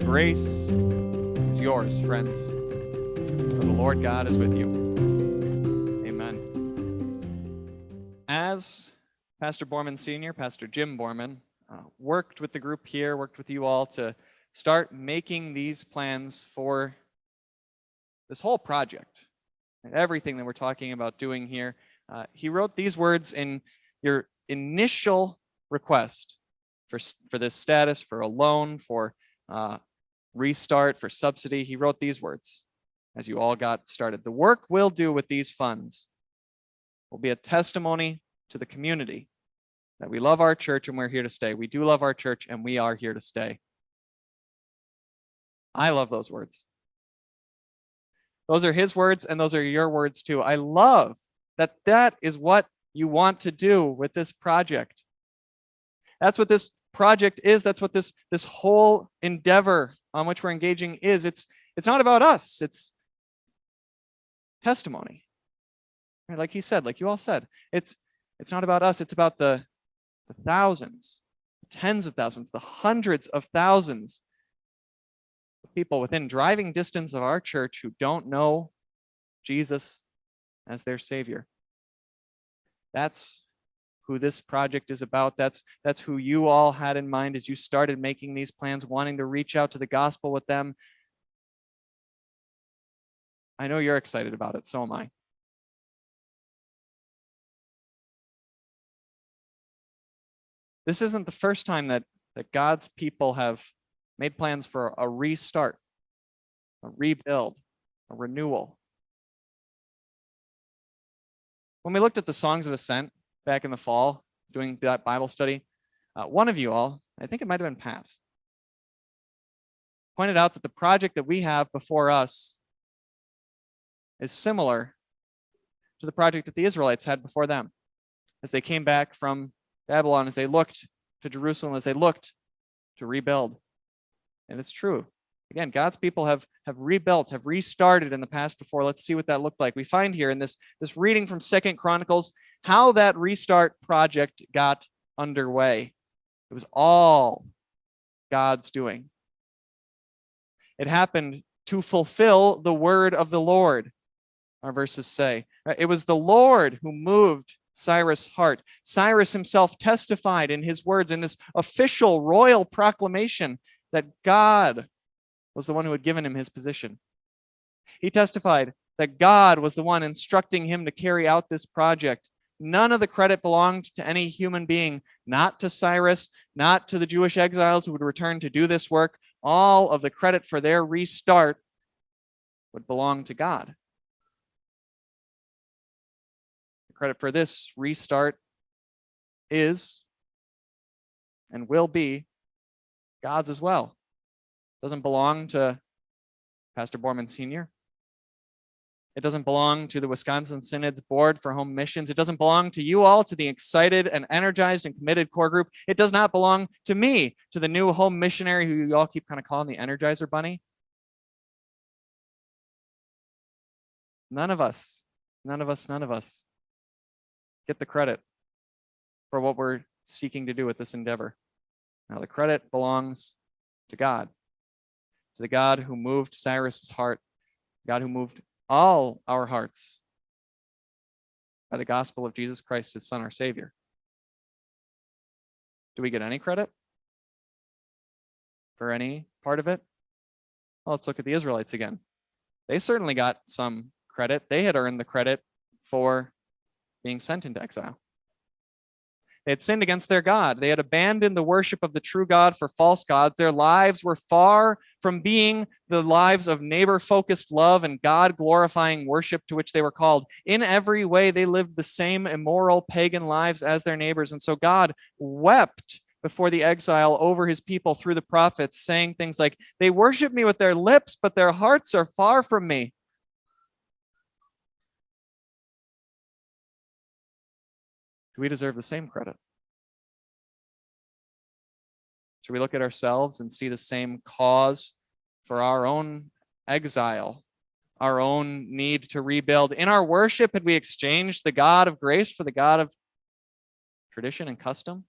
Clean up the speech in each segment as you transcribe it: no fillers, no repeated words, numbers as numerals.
grace is yours, friends. For the Lord God is with you. Amen. As Pastor Borman Sr., Pastor Jim Borman, worked with the group here, worked with you all to start making these plans for this whole project and everything that we're talking about doing here, he wrote these words in your initial request for this status, for a loan, for restart, for subsidy. He wrote these words as you all got started. The work we'll do with these funds will be a testimony to the community that we love our church and we're here to stay. We do love our church and we are here to stay. I love those words. Those are his words and those are your words too. I love that that is what you want to do with this project. That's what this project is. That's what this whole endeavor on which we're engaging is. It's not about us. It's testimony. Right? Like he said, like you all said, it's not about us. It's about the thousands, tens of thousands, the hundreds of thousands of people within driving distance of our church who don't know Jesus as their Savior. That's who this project is about. That's who you all had in mind as you started making these plans, wanting to reach out to the gospel with them. I know you're excited about it, so am I. This isn't the first time that God's people have made plans for a restart, a rebuild, a renewal. When we looked at the Songs of Ascent back in the fall, doing that Bible study, one of you all, I think it might have been Pat, pointed out that the project that we have before us is similar to the project that the Israelites had before them. As they came back from Babylon, as they looked to Jerusalem, as they looked to rebuild. And it's true. Again, God's people have rebuilt, have restarted in the past before. Let's see what that looked like. We find here in this reading from 2 Chronicles how that restart project got underway. It was all God's doing. It happened to fulfill the word of the Lord, our verses say. It was the Lord who moved Cyrus' heart. Cyrus himself testified in his words in this official royal proclamation that God was the one who had given him his position. He testified that God was the one instructing him to carry out this project. None of the credit belonged to any human being, not to Cyrus, not to the Jewish exiles who would return to do this work. All of the credit for their restart would belong to God. The credit for this restart is and will be God's as well. It doesn't belong to Pastor Borman Sr. It doesn't belong to the Wisconsin Synod's Board for Home Missions. It doesn't belong to you all, to the excited and energized and committed core group. It does not belong to me, to the new home missionary who you all keep kind of calling the Energizer Bunny. None of us get the credit for what we're seeking to do with this endeavor. Now, the credit belongs to God, to the God who moved Cyrus's heart, God who moved all our hearts by the gospel of Jesus Christ, his Son, our Savior. Do we get any credit for any part of it? Well, let's look at the Israelites again. They certainly got some credit. They had earned the credit for being sent into exile. They had sinned against their God. They had abandoned the worship of the true God for false gods. Their lives were far from being the lives of neighbor-focused love and God-glorifying worship to which they were called. In every way, they lived the same immoral pagan lives as their neighbors. And so God wept before the exile over his people through the prophets, saying things like, "They worship me with their lips, but their hearts are far from me." Do we deserve the same credit? Should we look at ourselves and see the same cause for our own exile, our own need to rebuild? In our worship, had we exchanged the God of grace for the God of tradition and custom?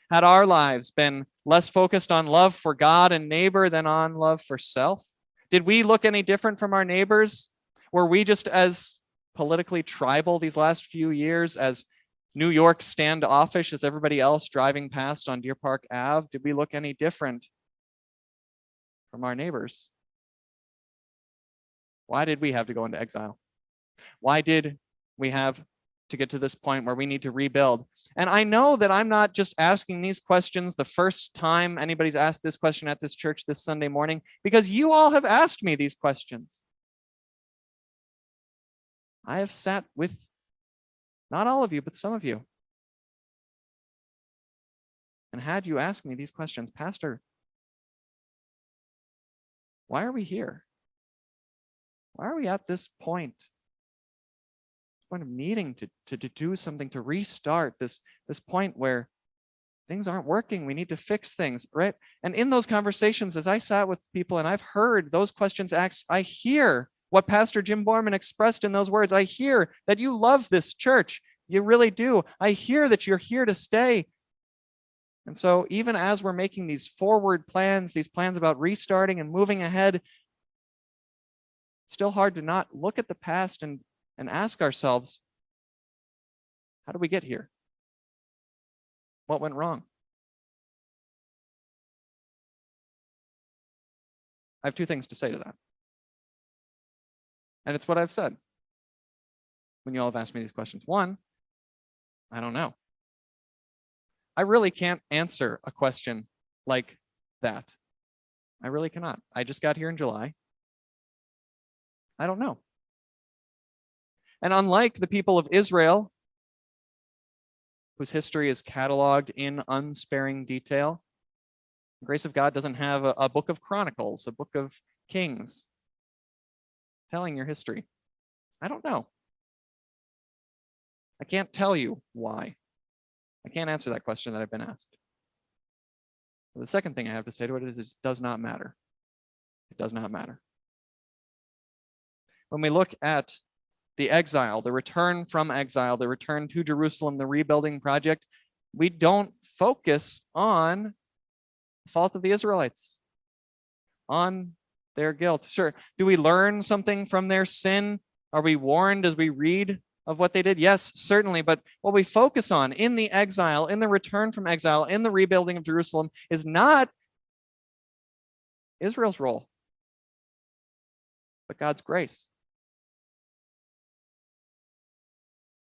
Had our lives been less focused on love for God and neighbor than on love for self? Did we look any different from our neighbors? Were we just as politically tribal these last few years, as New York standoffish as everybody else driving past on Deer Park Ave? Did we look any different from our neighbors? Why did we have to go into exile? Why did we have to get to this point where we need to rebuild? And I know that I'm not just asking these questions the first time anybody's asked this question at this church this Sunday morning, because you all have asked me these questions. I have sat with not all of you, but some of you, and had you ask me these questions. Pastor, why are we here? Why are we at this point? Point of needing to do something, to restart this point where things aren't working. We need to fix things, right? And in those conversations, as I sat with people and I've heard those questions asked, I hear what Pastor Jim Borman expressed in those words. I hear that you love this church. You really do. I hear that you're here to stay. And so even as we're making these forward plans, these plans about restarting and moving ahead, it's still hard to not look at the past and ask ourselves, how did we get here? What went wrong? I have two things to say to that. And it's what I've said when you all have asked me these questions. One, I don't know. I really can't answer a question like that. I really cannot. I just got here in July. I don't know. And unlike the people of Israel, whose history is cataloged in unsparing detail, the grace of God doesn't have a book of Chronicles, a book of Kings telling your history. I don't know. I can't tell you why. I can't answer that question that I've been asked. But the second thing I have to say to it is it does not matter. It does not matter. When we look at the exile, the return from exile, the return to Jerusalem, the rebuilding project, we don't focus on the fault of the Israelites, on their guilt. Sure, do we learn something from their sin? Are we warned as we read of what they did? Yes, certainly. But what we focus on in the exile, in the return from exile, in the rebuilding of Jerusalem is not Israel's role, but God's grace.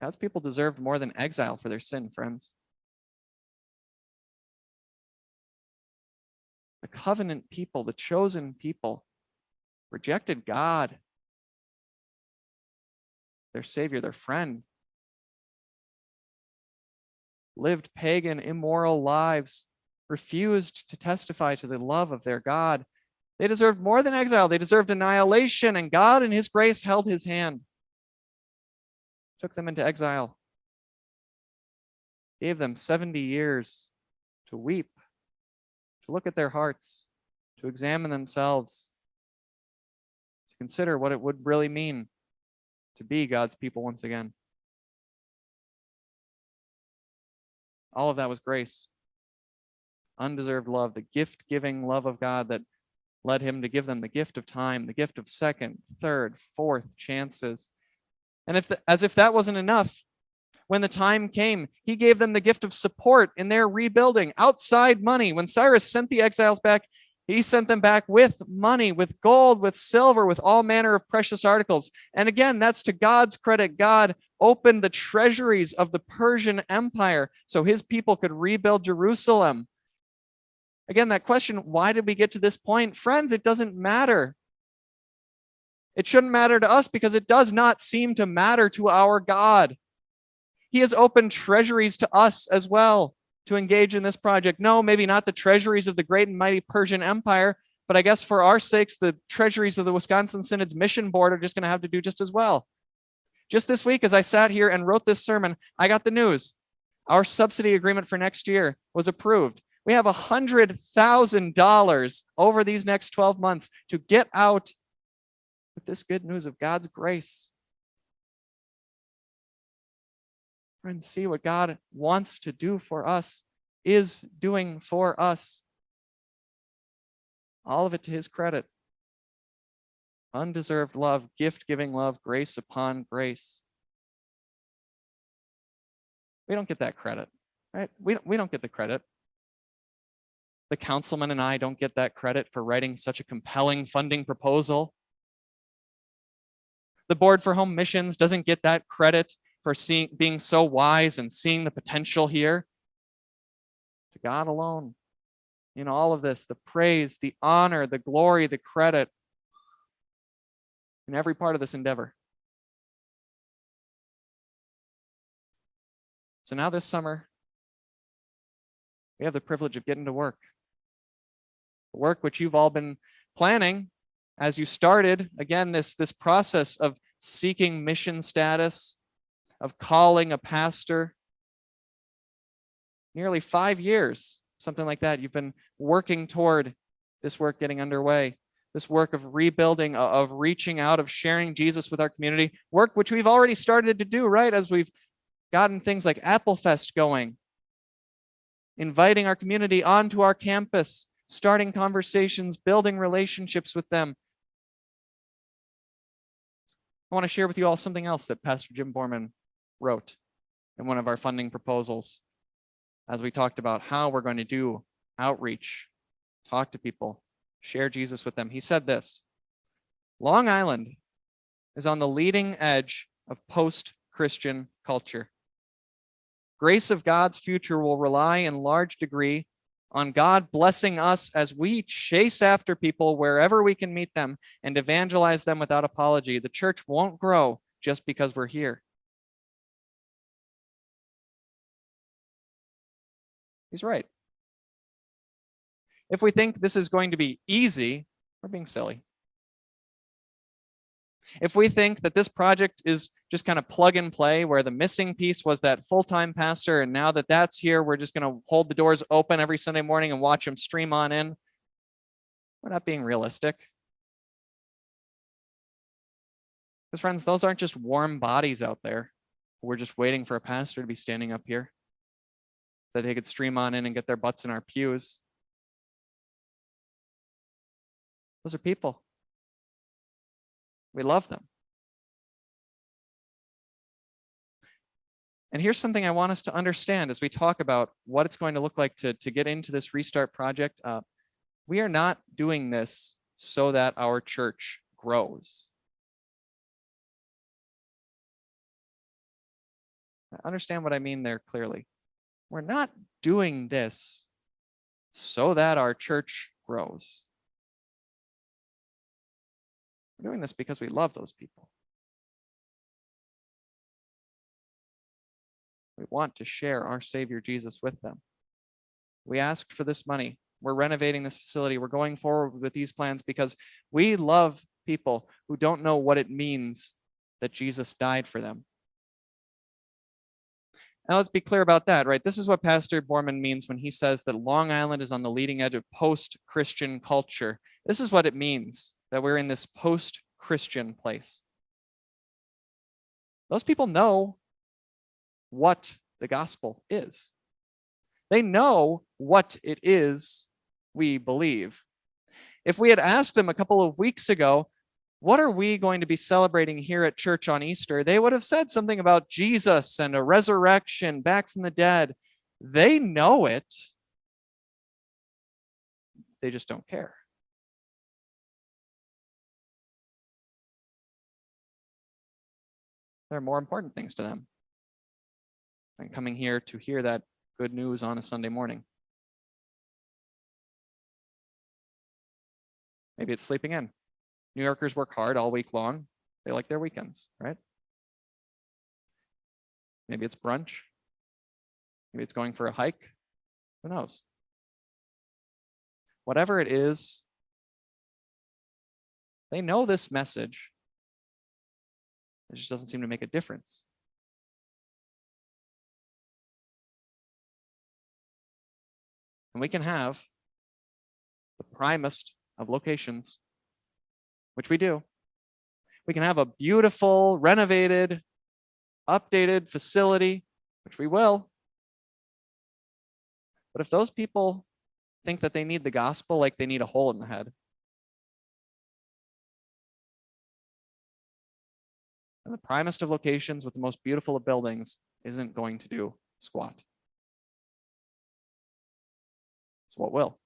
God's people deserved more than exile for their sin, friends. The covenant people, the chosen people, rejected God, their Savior, their friend, lived pagan, immoral lives, refused to testify to the love of their God. They deserved more than exile. They deserved annihilation, and God in his grace held his hand, took them into exile, gave them 70 years to weep, to look at their hearts, to examine themselves, to consider what it would really mean to be God's people once again. All of that was grace, undeserved love, the gift-giving love of God that led him to give them the gift of time, the gift of second, third, fourth chances. And as if that wasn't enough, when the time came, he gave them the gift of support in their rebuilding, outside money. When Cyrus sent the exiles back, he sent them back with money, with gold, with silver, with all manner of precious articles. And again, that's to God's credit. God opened the treasuries of the Persian Empire so his people could rebuild Jerusalem. Again, that question, why did we get to this point? Friends, it doesn't matter. It shouldn't matter to us because it does not seem to matter to our God. He has opened treasuries to us as well to engage in this project. No, maybe not the treasuries of the great and mighty Persian Empire, but I guess for our sakes, the treasuries of the Wisconsin Synod's mission board are just going to have to do just as well. Just this week, as I sat here and wrote this sermon, I got the news. Our subsidy agreement for next year was approved. We have $100,000 over these next 12 months to get out with this good news of God's grace. Friends, see what God wants to do for us, is doing for us. All of it to his credit. Undeserved love, gift-giving love, grace upon grace. We don't get that credit, right? We don't get the credit. The councilman and I don't get that credit for writing such a compelling funding proposal. The Board for Home Missions doesn't get that credit for being so wise and seeing the potential here. To God alone, in all of this, the praise, the honor, the glory, the credit, in every part of this endeavor. So now this summer, we have the privilege of getting to work. Work which you've all been planning as you started, again, this process of seeking mission status, of calling a pastor. Nearly 5 years, something like that. You've been working toward this work getting underway, this work of rebuilding, of reaching out, of sharing Jesus with our community, work which we've already started to do, right? As we've gotten things like Apple Fest going, inviting our community onto our campus, starting conversations, building relationships with them. I want to share with you all something else that Pastor Jim Borman wrote in one of our funding proposals as we talked about how we're going to do outreach, talk to people, share Jesus with them. He said this: Long Island is on the leading edge of post-Christian culture. Grace of God's future will rely in large degree on God blessing us as we chase after people wherever we can meet them and evangelize them without apology. The church won't grow just because we're here. He's right. If we think this is going to be easy, we're being silly. If we think that this project is just kind of plug and play, where the missing piece was that full-time pastor, and now that that's here, we're just going to hold the doors open every Sunday morning and watch him stream on in, we're not being realistic. Because friends, those aren't just warm bodies out there. We're just waiting for a pastor to be standing up here so that they could stream on in and get their butts in our pews. Those are people. We love them. And here's something I want us to understand as we talk about what it's going to look like to get into this Restart project. We are not doing this so that our church grows. Understand what I mean there clearly. We're not doing this so that our church grows. We're doing this because we love those people. We want to share our Savior Jesus with them. We asked for this money. We're renovating this facility. We're going forward with these plans because we love people who don't know what it means that Jesus died for them. Now let's be clear about that, right? This is what Pastor Borman means when he says that Long Island is on the leading edge of post-Christian culture. This is what it means, that we're in this post-Christian place. Those people know what the gospel is. They know what it is we believe. If we had asked them a couple of weeks ago, what are we going to be celebrating here at church on Easter? They would have said something about Jesus and a resurrection back from the dead. They know it. They just don't care. There are more important things to them than coming here to hear that good news on a Sunday morning. Maybe it's sleeping in. New Yorkers work hard all week long. They like their weekends, right? Maybe it's brunch. Maybe it's going for a hike. Who knows? Whatever it is, they know this message. It just doesn't seem to make a difference. And we can have the primest of locations, which we do. We can have a beautiful, renovated, updated facility, which we will. But if those people think that they need the gospel like they need a hole in the head. And the primest of locations with the most beautiful of buildings isn't going to do squat. So what will?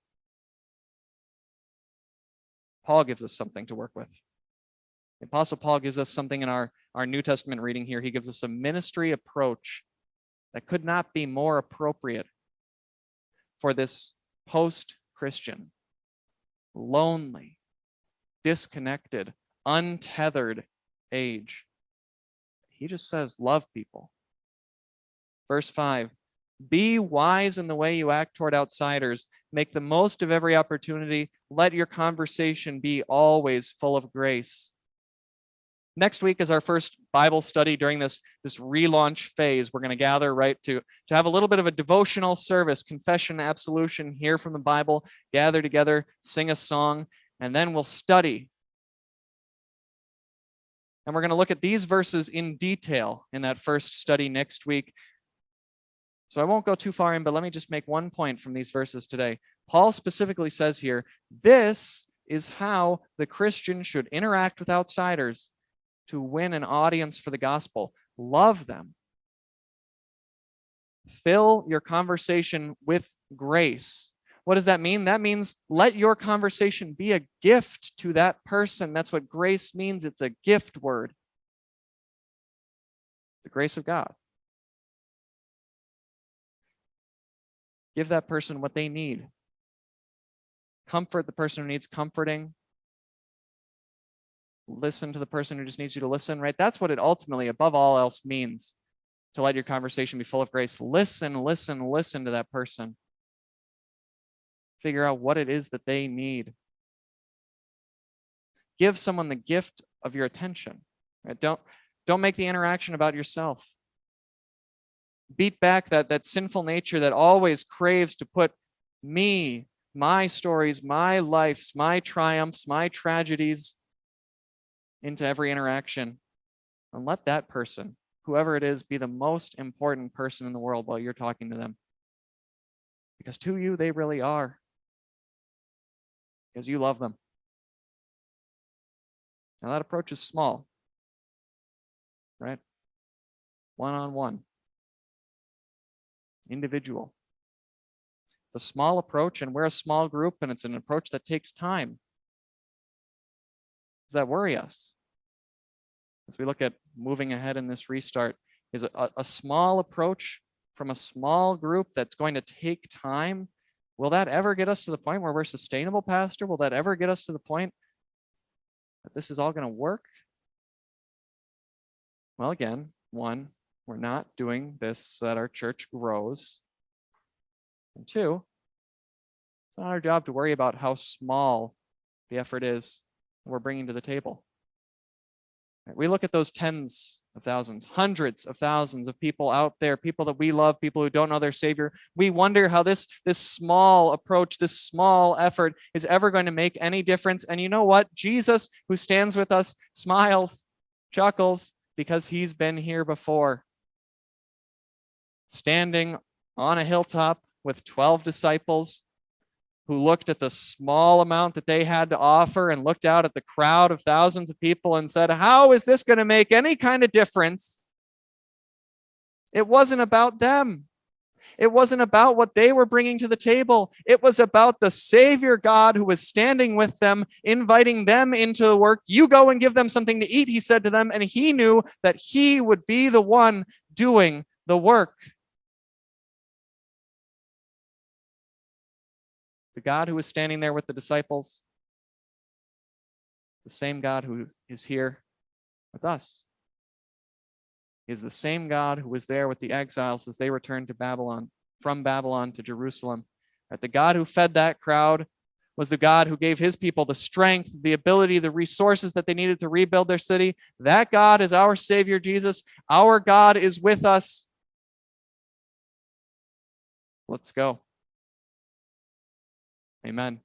Paul gives us something to work with. The Apostle Paul gives us something in our New Testament reading here. He gives us a ministry approach that could not be more appropriate for this post-Christian, lonely, disconnected, untethered age. He just says, love people. Verse 5, be wise in the way you act toward outsiders. Make the most of every opportunity. Let your conversation be always full of grace. Next week is our first Bible study during this relaunch phase. We're going to gather to have a little bit of a devotional service, confession, absolution, hear from the Bible, gather together, sing a song, and then we'll study. And we're going to look at these verses in detail in that first study next week. So I won't go too far in, but let me just make one point from these verses today. Paul specifically says here, this is how the Christian should interact with outsiders to win an audience for the gospel. Love them. Fill your conversation with grace. What does that mean? That means let your conversation be a gift to that person. That's what grace means. It's a gift word. The grace of God. Give that person what they need. Comfort the person who needs comforting. Listen to the person who just needs you to listen, right? That's what it ultimately, above all else, means to let your conversation be full of grace. Listen to that person. Figure out what it is that they need. Give someone the gift of your attention. Right? Don't make the interaction about yourself. Beat back that sinful nature that always craves to put me, my stories, my lives, my triumphs, my tragedies into every interaction. And let that person, whoever it is, be the most important person in the world while you're talking to them. Because to you, they really are. Because you love them. Now that approach is small, right? One-on-one. Individual. It's a small approach, and we're a small group, and it's an approach that takes time. Does that worry us? As we look at moving ahead in this restart, is a small approach from a small group that's going to take time? Will that ever get us to the point where we're sustainable, Pastor? Will that ever get us to the point that this is all going to work? Well, again, one, we're not doing this so that our church grows. And two, it's not our job to worry about how small the effort is we're bringing to the table. We look at those tens of thousands, hundreds of thousands of people out there, people that we love, people who don't know their Savior. We wonder how this small approach, this small effort is ever going to make any difference. And you know what? Jesus, who stands with us, smiles, chuckles, because he's been here before. Standing on a hilltop with 12 disciples who looked at the small amount that they had to offer and looked out at the crowd of thousands of people and said, how is this going to make any kind of difference? It wasn't about them. It wasn't about what they were bringing to the table. It was about the Savior God who was standing with them, inviting them into the work. You go and give them something to eat, he said to them, and he knew that he would be the one doing the work. The God who was standing there with the disciples, the same God who is here with us, is the same God who was there with the exiles as they returned to Babylon, from Babylon to Jerusalem. Right? The God who fed that crowd was the God who gave his people the strength, the ability, the resources that they needed to rebuild their city. That God is our Savior, Jesus. Our God is with us. Let's go. Amen.